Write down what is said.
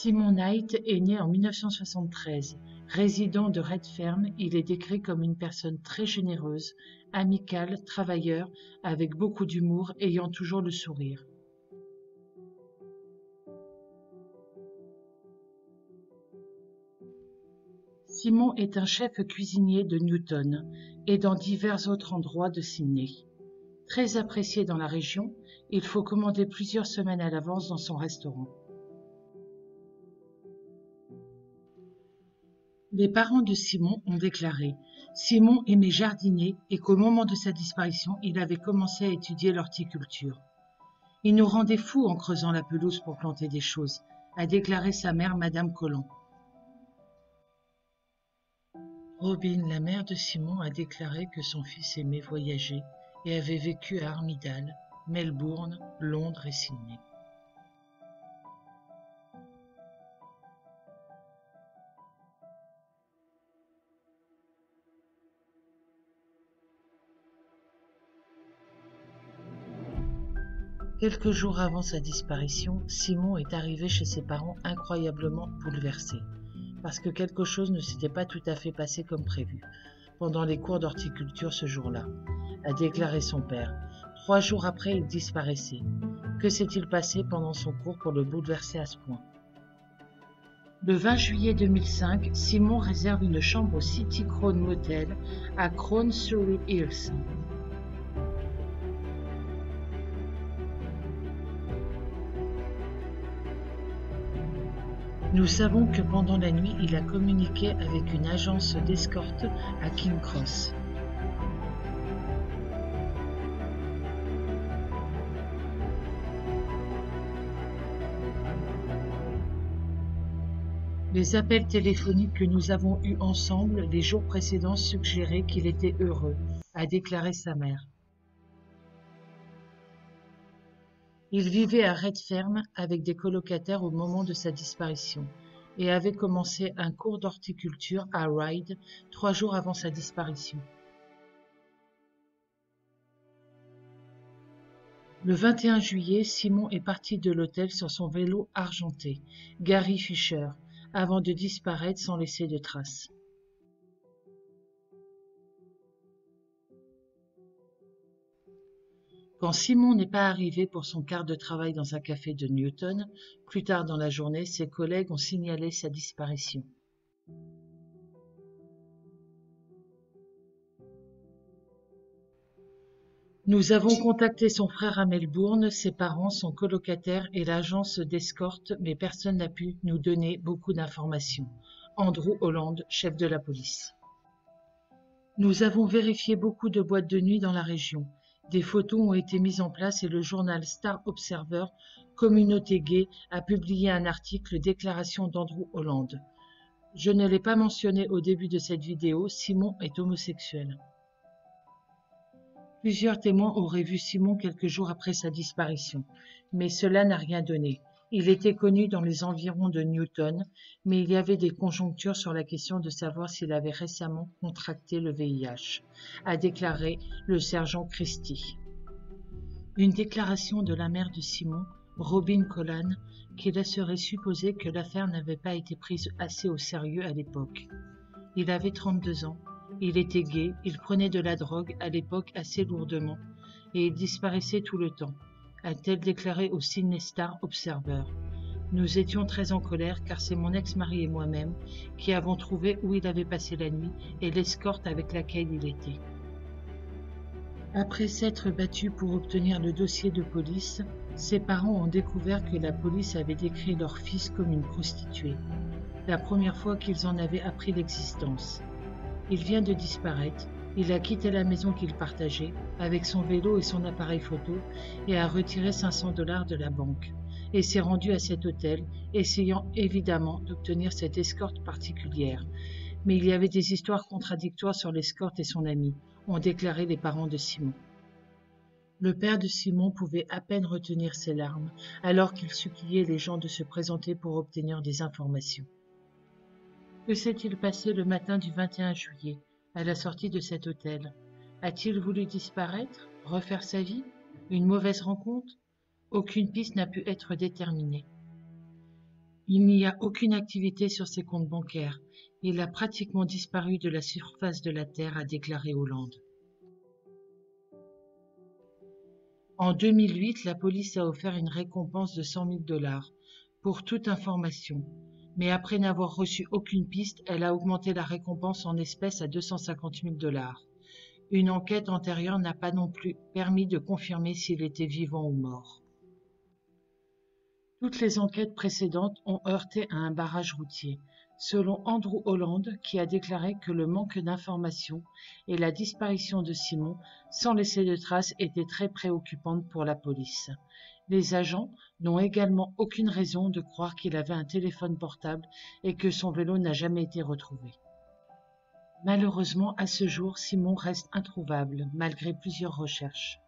Simon Knight est né en 1973. Résident de Redfern, il est décrit comme une personne très généreuse, amicale, travailleur, avec beaucoup d'humour, ayant toujours le sourire. Simon est un chef cuisinier de Newton et dans divers autres endroits de Sydney. Très apprécié dans la région, il faut commander plusieurs semaines à l'avance dans son restaurant. Les parents de Simon ont déclaré « Simon aimait jardiner et qu'au moment de sa disparition, il avait commencé à étudier l'horticulture. Il nous rendait fous en creusant la pelouse pour planter des choses », a déclaré sa mère, Madame Colland. Robin, la mère de Simon, a déclaré que son fils aimait voyager et avait vécu à Armidale, Melbourne, Londres et Sydney. Quelques jours avant sa disparition, Simon est arrivé chez ses parents incroyablement bouleversé, parce que quelque chose ne s'était pas tout à fait passé comme prévu, pendant les cours d'horticulture ce jour-là, a déclaré son père. 3 jours après, il disparaissait. Que s'est-il passé pendant son cours pour le bouleverser à ce point? Le 20 juillet 2005, Simon réserve une chambre au City Crown Motel à Crown Surrey Hills. Nous savons que pendant la nuit, il a communiqué avec une agence d'escorte à King's Cross. Les appels téléphoniques que nous avons eus ensemble les jours précédents suggéraient qu'il était heureux, a déclaré sa mère. Il vivait à Redfern avec des colocataires au moment de sa disparition et avait commencé un cours d'horticulture à Ryde 3 jours avant sa disparition. Le 21 juillet, Simon est parti de l'hôtel sur son vélo argenté, Gary Fisher, avant de disparaître sans laisser de traces. Quand Simon n'est pas arrivé pour son quart de travail dans un café de Newton, plus tard dans la journée, ses collègues ont signalé sa disparition. Nous avons contacté son frère à Melbourne, ses parents, son colocataire et l'agence d'escorte, mais personne n'a pu nous donner beaucoup d'informations. Andrew Holland, chef de la police. Nous avons vérifié beaucoup de boîtes de nuit dans la région. Des photos ont été mises en place et le journal Star Observer, communauté gay, a publié un article déclaration d'Andrew Holland. Je ne l'ai pas mentionné au début de cette vidéo, Simon est homosexuel. Plusieurs témoins auraient vu Simon quelques jours après sa disparition, mais cela n'a rien donné. Il était connu dans les environs de Newton, mais il y avait des conjonctures sur la question de savoir s'il avait récemment contracté le VIH, a déclaré le sergent Christie. Une déclaration de la mère de Simon, Robin Collan, qui laisserait supposer que l'affaire n'avait pas été prise assez au sérieux à l'époque. Il avait 32 ans, il était gay, il prenait de la drogue à l'époque assez lourdement, et il disparaissait tout le temps, a-t-elle déclaré au Sydney Star Observer. Nous étions très en colère car c'est mon ex-mari et moi-même qui avons trouvé où il avait passé la nuit et l'escorte avec laquelle il était. Après s'être battu pour obtenir le dossier de police, ses parents ont découvert que la police avait décrit leur fils comme une prostituée, la première fois qu'ils en avaient appris l'existence. Il vient de disparaître, il a quitté la maison qu'il partageait avec son vélo et son appareil photo et a retiré 500 $ de la banque et s'est rendu à cet hôtel, essayant évidemment d'obtenir cette escorte particulière. Mais il y avait des histoires contradictoires sur l'escorte et son ami, ont déclaré les parents de Simon. Le père de Simon pouvait à peine retenir ses larmes alors qu'il suppliait les gens de se présenter pour obtenir des informations. Que s'est-il passé le matin du 21 juillet, à la sortie de cet hôtel? A-t-il voulu disparaître, refaire sa vie? Une mauvaise rencontre? Aucune piste n'a pu être déterminée. Il n'y a aucune activité sur ses comptes bancaires. Il a pratiquement disparu de la surface de la Terre, a déclaré Hollande. En 2008, la police a offert une récompense de 100 000 $ pour toute information. Mais après n'avoir reçu aucune piste, elle a augmenté la récompense en espèces à 250 000 $. Une enquête antérieure n'a pas non plus permis de confirmer s'il était vivant ou mort. Toutes les enquêtes précédentes ont heurté à un barrage routier, selon Andrew Holland, qui a déclaré que le manque d'informations et la disparition de Simon, sans laisser de traces, étaient très préoccupantes pour la police. Les agents n'ont également aucune raison de croire qu'il avait un téléphone portable et que son vélo n'a jamais été retrouvé. Malheureusement, à ce jour, Simon reste introuvable, malgré plusieurs recherches.